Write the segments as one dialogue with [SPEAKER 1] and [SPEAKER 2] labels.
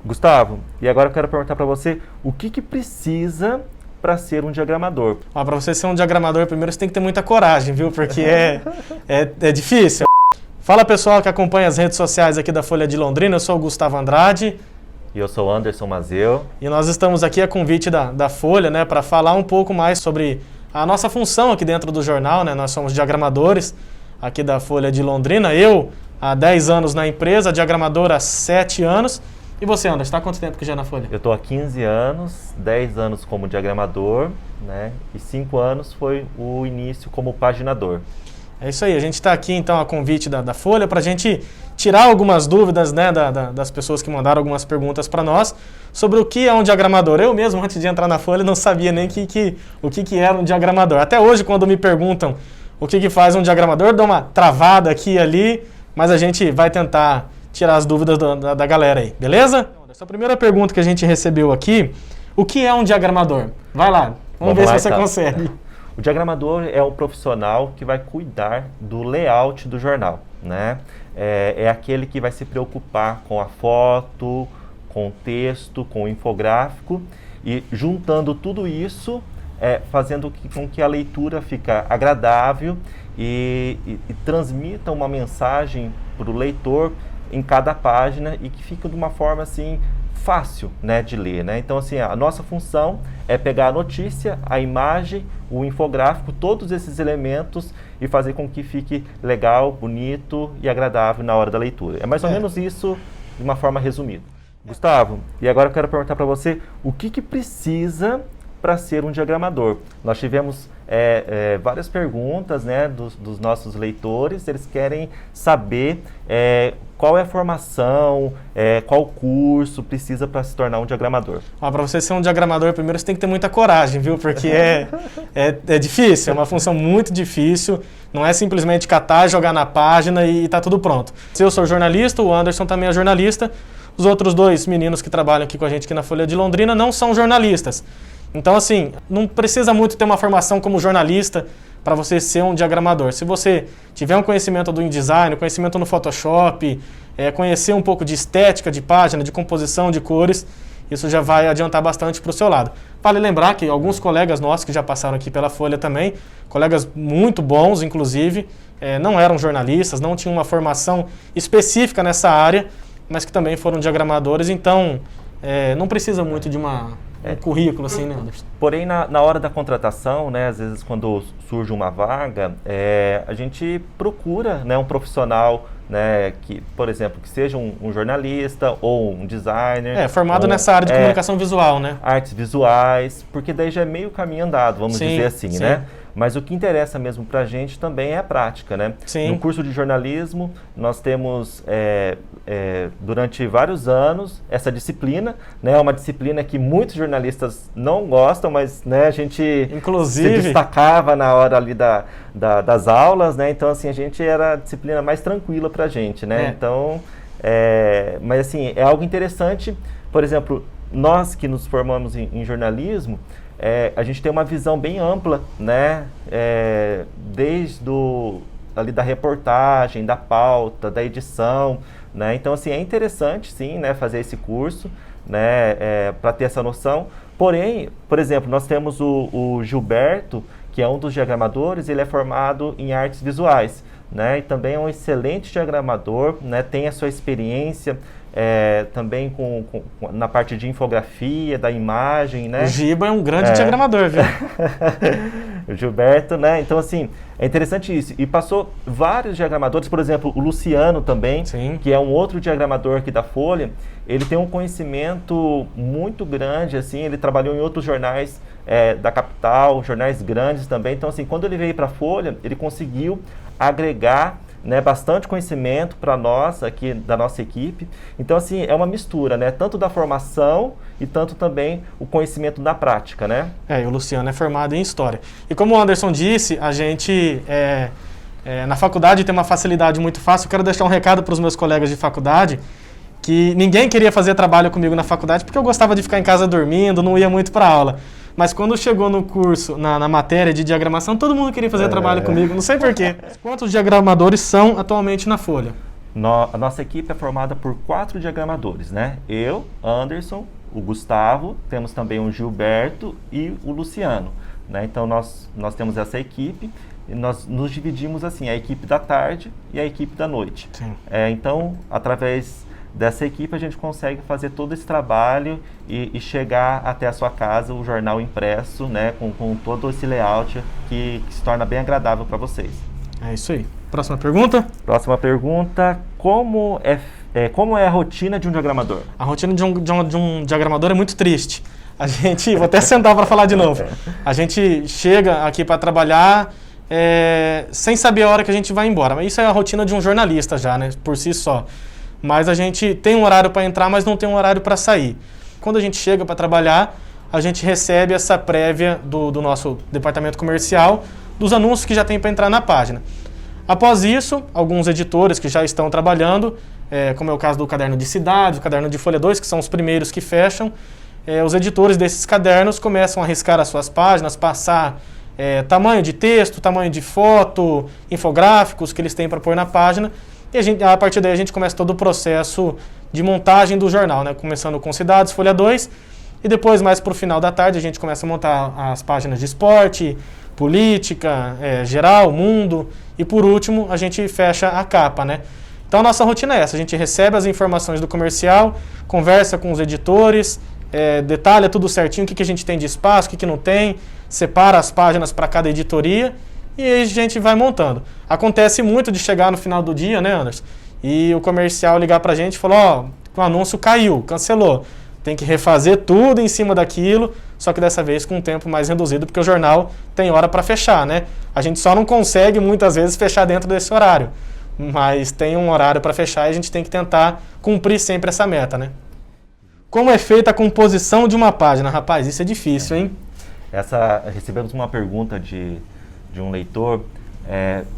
[SPEAKER 1] Gustavo, e agora eu quero perguntar para você o que precisa para ser um diagramador?
[SPEAKER 2] Para você ser um diagramador, primeiro você tem que ter muita coragem, viu? Porque é difícil. Fala pessoal que acompanha as redes sociais aqui da Folha de Londrina, eu sou o Gustavo Andrade.
[SPEAKER 1] E eu sou o Anderson Mazeu.
[SPEAKER 2] E nós estamos aqui a convite da Folha, né, para falar um pouco mais sobre a nossa função aqui dentro do jornal, né? Nós somos diagramadores aqui da Folha de Londrina. Eu, há 10 anos na empresa, diagramador há 7 anos. E você, Anderson, está há quanto tempo que já na Folha?
[SPEAKER 1] Eu estou há 15 anos, 10 anos como diagramador, né? E 5 anos foi o início como paginador.
[SPEAKER 2] É isso aí, a gente está aqui então a convite da Folha para a gente tirar algumas dúvidas, né, das pessoas que mandaram algumas perguntas para nós sobre o que é um diagramador. Eu mesmo, antes de entrar na Folha, não sabia nem o que era um diagramador. Até hoje, quando me perguntam o que faz um diagramador, dou uma travada aqui e ali, mas a gente vai tentar tirar as dúvidas da galera aí, beleza? Essa primeira pergunta que a gente recebeu aqui, o que é um diagramador? Vai lá, vamos ver se você consegue.
[SPEAKER 1] O diagramador é o profissional que vai cuidar do layout do jornal, né? É aquele que vai se preocupar com a foto, com o texto, com o infográfico e juntando tudo isso, fazendo com que a leitura fica agradável e transmita uma mensagem para o leitor em cada página e que fique de uma forma assim fácil, né, de ler, né? Então assim, a nossa função é pegar a notícia, a imagem, o infográfico, todos esses elementos e fazer com que fique legal, bonito e agradável na hora da leitura. É mais ou menos isso de uma forma resumida. Gustavo, e agora eu quero perguntar para você o que precisa para ser um diagramador. Nós tivemos várias perguntas, né, dos nossos leitores. Eles querem saber qual é a formação, qual curso precisa para se tornar um diagramador.
[SPEAKER 2] Para você ser um diagramador, primeiro você tem que ter muita coragem, viu? Porque é difícil, é uma função muito difícil. Não é simplesmente catar, jogar na página e tá tudo pronto. Eu sou jornalista, o Anderson também é jornalista. Os outros dois meninos que trabalham aqui com a gente aqui na Folha de Londrina não são jornalistas. Então, assim, não precisa muito ter uma formação como jornalista para você ser um diagramador. Se você tiver um conhecimento do InDesign, conhecimento no Photoshop, conhecer um pouco de estética de página, de composição de cores, isso já vai adiantar bastante para o seu lado. Vale lembrar que alguns colegas nossos que já passaram aqui pela Folha também, colegas muito bons, inclusive, não eram jornalistas, não tinham uma formação específica nessa área, mas que também foram diagramadores, então não precisa muito de um currículo, assim, né, Anderson?
[SPEAKER 1] Porém, na hora da contratação, né, às vezes quando surge uma vaga, a gente procura, né, um profissional, né, que, por exemplo, que seja um jornalista ou um designer.
[SPEAKER 2] Formado nessa área de comunicação visual, né?
[SPEAKER 1] Artes visuais, porque daí já é meio caminho andado, vamos dizer assim,
[SPEAKER 2] sim.
[SPEAKER 1] né? Mas o que interessa mesmo para a gente também é a prática, né?
[SPEAKER 2] Sim.
[SPEAKER 1] No curso de jornalismo, nós temos, durante vários anos, essa disciplina, né? Uma disciplina que muitos jornalistas não gostam, mas, né, a gente
[SPEAKER 2] inclusive
[SPEAKER 1] se destacava na hora ali das aulas, né? Então, assim, a gente era a disciplina mais tranquila para a gente, né? Então, mas, assim, é algo interessante. Por exemplo, nós que nos formamos em jornalismo, a gente tem uma visão bem ampla, né? Desde ali da reportagem, da pauta, da edição, né? Então, assim, é interessante, sim, né, fazer esse curso, né, para ter essa noção. Porém, por exemplo, nós temos o Gilberto, que é um dos diagramadores, ele é formado em artes visuais, né? E também é um excelente diagramador, né? Tem a sua experiência também na parte de infografia, da imagem, né?
[SPEAKER 2] O Giba é um grande diagramador, viu?
[SPEAKER 1] O Gilberto, né? Então, assim, é interessante isso. E passou vários diagramadores, por exemplo, o Luciano também,
[SPEAKER 2] Sim.
[SPEAKER 1] que é um outro diagramador aqui da Folha. Ele tem um conhecimento muito grande, assim, ele trabalhou em outros jornais da capital, jornais grandes também. Então, assim, quando ele veio para a Folha, ele conseguiu agregar, né, bastante conhecimento para nós aqui da nossa equipe. Então, assim, é uma mistura, né, tanto da formação e tanto também o conhecimento da prática, né?
[SPEAKER 2] E o Luciano é formado em História. E como o Anderson disse, a gente na faculdade tem uma facilidade muito fácil. Eu quero deixar um recado para os meus colegas de faculdade, que ninguém queria fazer trabalho comigo na faculdade porque eu gostava de ficar em casa dormindo, não ia muito para aula. Mas quando chegou no curso, na matéria de diagramação, todo mundo queria fazer trabalho comigo, não sei porquê. Quantos diagramadores são atualmente na Folha?
[SPEAKER 1] A nossa equipe é formada por 4 diagramadores, né? Eu, Anderson, o Gustavo, temos também o Gilberto e o Luciano, né? Então nós temos essa equipe e nós nos dividimos assim, a equipe da tarde e a equipe da noite. Então, através dessa equipe a gente consegue fazer todo esse trabalho e chegar até a sua casa o jornal impresso, né? Com todo esse layout que se torna bem agradável para vocês.
[SPEAKER 2] É isso aí. Próxima pergunta?
[SPEAKER 1] Próxima pergunta, como é a rotina de um diagramador?
[SPEAKER 2] A rotina de um diagramador é muito triste. Vou até sentar para falar de novo. A gente chega aqui para trabalhar sem saber a hora que a gente vai embora. Mas isso é a rotina de um jornalista já, né? Por si só. Mas a gente tem um horário para entrar, mas não tem um horário para sair. Quando a gente chega para trabalhar, a gente recebe essa prévia do nosso departamento comercial, dos anúncios que já tem para entrar na página. Após isso, alguns editores que já estão trabalhando, como é o caso do caderno de cidades, o caderno de folha 2, que são os primeiros que fecham, os editores desses cadernos começam a riscar as suas páginas, passar tamanho de texto, tamanho de foto, infográficos que eles têm para pôr na página, e a partir daí a gente começa todo o processo de montagem do jornal, né? Começando com cidades, folha 2, e depois, mais para o final da tarde, a gente começa a montar as páginas de esporte, política, geral, mundo, e por último a gente fecha a capa, né? Então a nossa rotina é essa, a gente recebe as informações do comercial, conversa com os editores, detalha tudo certinho, o que a gente tem de espaço, o que não tem, separa as páginas para cada editoria e aí a gente vai montando. Acontece muito de chegar no final do dia, né, Anderson? E o comercial ligar para a gente e falar, o anúncio caiu, cancelou. Tem que refazer tudo em cima daquilo, só que dessa vez com um tempo mais reduzido, porque o jornal tem hora para fechar, né? A gente só não consegue muitas vezes fechar dentro desse horário, mas tem um horário para fechar e a gente tem que tentar cumprir sempre essa meta, né? Como é feita a composição de uma página? Rapaz, isso é difícil, hein?
[SPEAKER 1] Recebemos uma pergunta de um leitor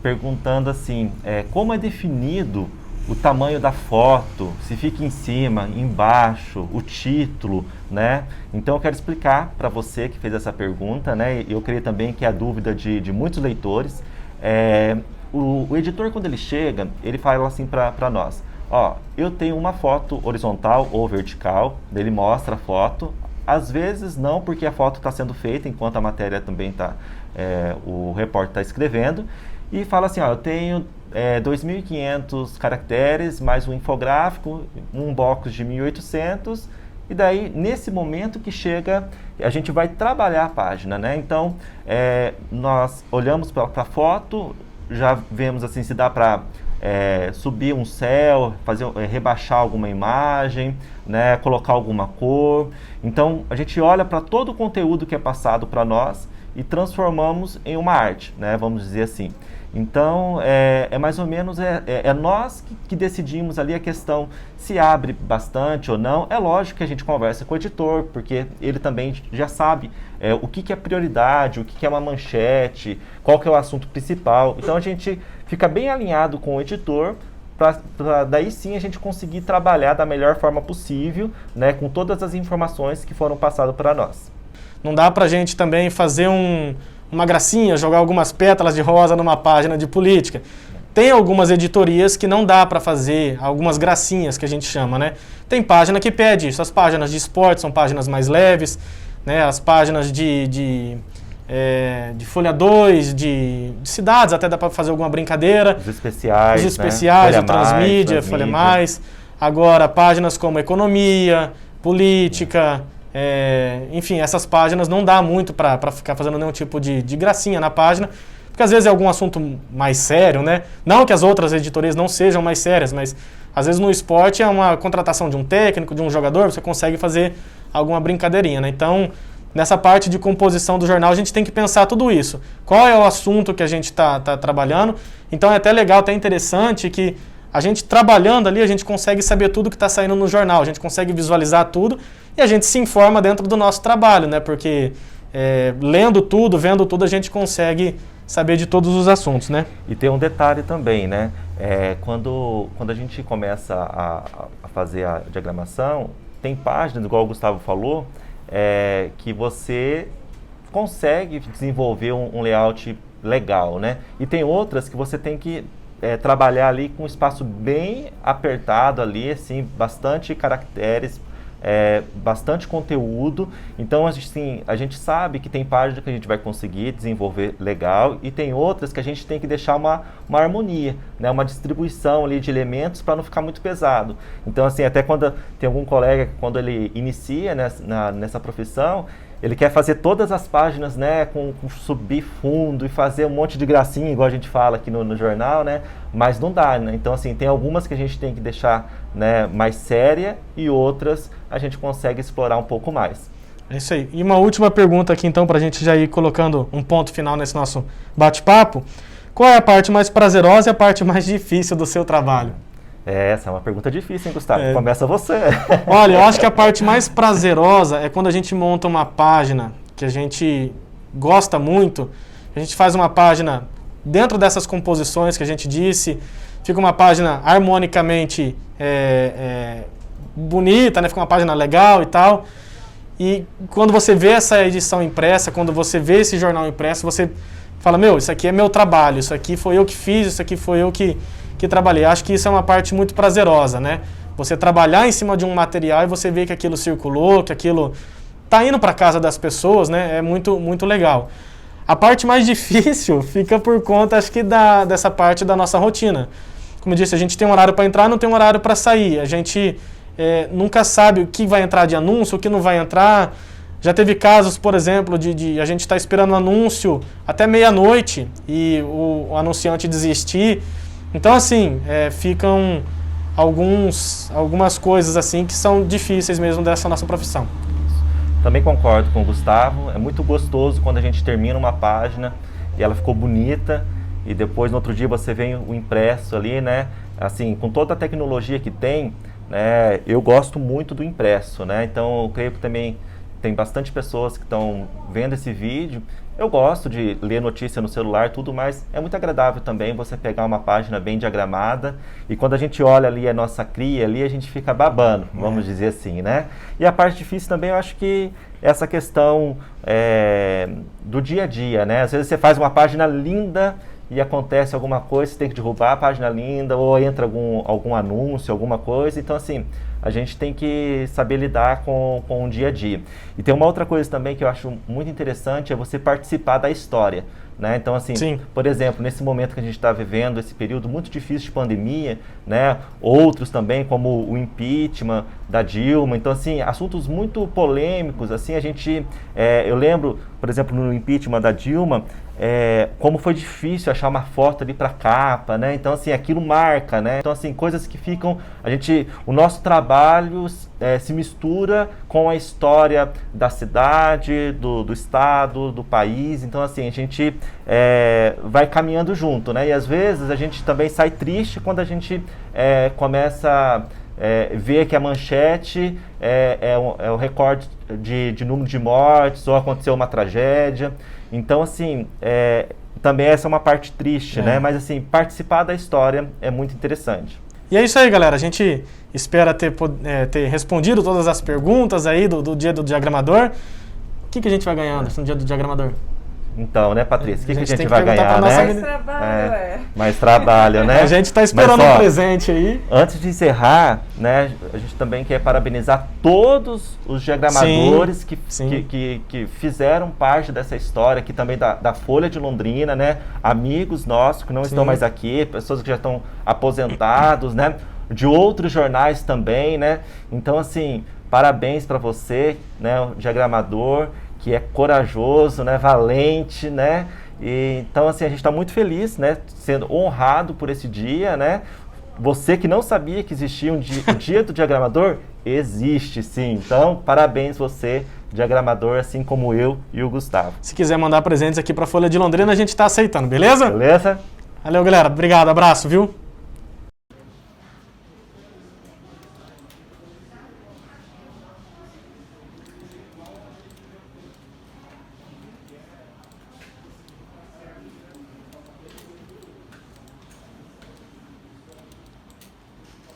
[SPEAKER 1] perguntando assim, como é definido o tamanho da foto, se fica em cima, embaixo, o título, né? Então eu quero explicar para você que fez essa pergunta, né? Eu creio também que é a dúvida de muitos leitores. O editor, quando ele chega, ele fala assim para nós, eu tenho uma foto horizontal ou vertical, ele mostra a foto, às vezes não, porque a foto está sendo feita enquanto a matéria também está, o repórter está escrevendo, e fala assim, eu tenho 2.500 caracteres, mais um infográfico, um box de 1.800, e daí, nesse momento que chega, a gente vai trabalhar a página, né? Então, nós olhamos para a foto, já vemos assim se dá para subir um céu, rebaixar alguma imagem, né? Colocar alguma cor. Então, a gente olha para todo o conteúdo que é passado para nós e transformamos em uma arte, né? Vamos dizer assim. Então, mais ou menos, nós que decidimos ali a questão se abre bastante ou não. É lógico que a gente conversa com o editor, porque ele também já sabe o que é prioridade, o que é uma manchete, qual que é o assunto principal. Então, a gente fica bem alinhado com o editor, para daí sim a gente conseguir trabalhar da melhor forma possível, né, com todas as informações que foram passadas para nós.
[SPEAKER 2] Não dá para a gente também fazer uma gracinha, jogar algumas pétalas de rosa numa página de política. Tem algumas editorias que não dá para fazer algumas gracinhas, que a gente chama, né? Tem página que pede isso. As páginas de esporte são páginas mais leves, né? As páginas de folha 2, de cidades, até dá para fazer alguma brincadeira.
[SPEAKER 1] Os especiais,
[SPEAKER 2] né? O transmídia, folha mais. Agora, páginas como economia, política... enfim, essas páginas não dá muito para ficar fazendo nenhum tipo de gracinha na página, porque às vezes é algum assunto mais sério, né? Não que as outras editorias não sejam mais sérias, mas às vezes no esporte é uma contratação de um técnico, de um jogador, você consegue fazer alguma brincadeirinha, né? Então, nessa parte de composição do jornal, a gente tem que pensar tudo isso. Qual é o assunto que a gente está trabalhando? Então é até legal, até interessante que a gente trabalhando ali, a gente consegue saber tudo que está saindo no jornal, a gente consegue visualizar tudo e a gente se informa dentro do nosso trabalho, né? Porque lendo tudo, vendo tudo, a gente consegue saber de todos os assuntos, né?
[SPEAKER 1] E tem um detalhe também, né? Quando a gente começa a fazer a diagramação, tem páginas, igual o Gustavo falou, que você consegue desenvolver um layout legal, né? E tem outras que você tem que trabalhar ali com um espaço bem apertado ali, assim, bastante caracteres, bastante conteúdo. Então, assim, a gente sabe que tem páginas que a gente vai conseguir desenvolver legal e tem outras que a gente tem que deixar uma harmonia, né? Uma distribuição ali de elementos para não ficar muito pesado. Então, assim, até quando tem algum colega que quando ele inicia nessa profissão, ele quer fazer todas as páginas, né, com subfundo e fazer um monte de gracinha, igual a gente fala aqui no jornal, né, mas não dá, né? Então, assim, tem algumas que a gente tem que deixar, né, mais séria e outras a gente consegue explorar um pouco mais.
[SPEAKER 2] É isso aí. E uma última pergunta aqui, então, para a gente já ir colocando um ponto final nesse nosso bate-papo. Qual é a parte mais prazerosa e a parte mais difícil do seu trabalho?
[SPEAKER 1] Essa é uma pergunta difícil, hein, Gustavo? Começa você.
[SPEAKER 2] Olha, eu acho que a parte mais prazerosa é quando a gente monta uma página que a gente gosta muito, a gente faz uma página dentro dessas composições que a gente disse, fica uma página harmonicamente bonita, né? Fica uma página legal e tal. E quando você vê essa edição impressa, quando você vê esse jornal impresso, você fala, meu, isso aqui é meu trabalho, isso aqui foi eu que fiz, isso aqui foi eu que trabalhei. Acho que isso é uma parte muito prazerosa, né? Você trabalhar em cima de um material e você ver que aquilo circulou, que aquilo tá indo para casa das pessoas, né? É muito, muito legal. A parte mais difícil fica por conta, acho que, dessa parte da nossa rotina. Como eu disse, a gente tem um horário para entrar, não tem um horário para sair. A gente nunca sabe o que vai entrar de anúncio, o que não vai entrar. Já teve casos, por exemplo, de a gente estar esperando o anúncio até meia-noite e o anunciante desistir. Então, assim, ficam algumas coisas assim que são difíceis mesmo dessa nossa profissão.
[SPEAKER 1] Também concordo com o Gustavo. É muito gostoso quando a gente termina uma página e ela ficou bonita e depois no outro dia você vê o impresso ali, né? Assim, com toda a tecnologia que tem, né? Eu gosto muito do impresso, né? Então, eu creio que também tem bastante pessoas que estão vendo esse vídeo. Eu gosto de ler notícia no celular e tudo, mas é muito agradável também você pegar uma página bem diagramada e quando a gente olha ali a nossa cria ali, a gente fica babando, vamos dizer assim, né? E a parte difícil também, eu acho que essa questão do dia a dia, né? Às vezes você faz uma página linda e acontece alguma coisa, você tem que derrubar a página linda ou entra algum anúncio, alguma coisa. Então, assim, a gente tem que saber lidar com o dia a dia. E tem uma outra coisa também que eu acho muito interessante, é você participar da história, né? Então, assim,
[SPEAKER 2] Sim.
[SPEAKER 1] Por exemplo, nesse momento que a gente está vivendo, esse período muito difícil de pandemia, né? Outros também, como o impeachment da Dilma. Então, assim, assuntos muito polêmicos, assim, eu lembro, por exemplo, no impeachment da Dilma, como foi difícil achar uma foto ali para capa, né? Então, assim, aquilo marca, né? Então, assim, coisas que ficam... O nosso trabalho se mistura com a história da cidade, do estado, do país. Então, assim, a gente vai caminhando junto, né? E, às vezes, a gente também sai triste quando a gente começa a ver que a manchete é o recorde de número de mortes ou aconteceu uma tragédia. Então, assim, também essa é uma parte triste, né? Mas, assim, participar da história é muito interessante.
[SPEAKER 2] E é isso aí, galera. A gente espera ter respondido todas as perguntas aí do dia do diagramador. O que a gente vai ganhar no dia do diagramador?
[SPEAKER 1] Então, né, Patrícia? O que a gente
[SPEAKER 2] tem
[SPEAKER 1] vai ganhar, né?
[SPEAKER 3] Mais trabalho,
[SPEAKER 1] Mais trabalho, né?
[SPEAKER 2] A gente está esperando um presente aí.
[SPEAKER 1] Antes de encerrar, né, a gente também quer parabenizar todos os diagramadores que fizeram parte dessa história, aqui também da Folha de Londrina, né? Amigos nossos que não estão mais aqui, pessoas que já estão aposentados, né? De outros jornais também, né? Então, assim, parabéns para você, né, o diagramador, que é corajoso, né, valente, né? E, então, assim, a gente está muito feliz, né, sendo honrado por esse dia, né? Você que não sabia que existia o dia do diagramador, existe sim. Então, parabéns você, diagramador, assim como eu e o Gustavo.
[SPEAKER 2] Se quiser mandar presentes aqui para a Folha de Londrina, a gente está aceitando, beleza?
[SPEAKER 1] Beleza?
[SPEAKER 2] Valeu, galera. Obrigado, abraço, viu?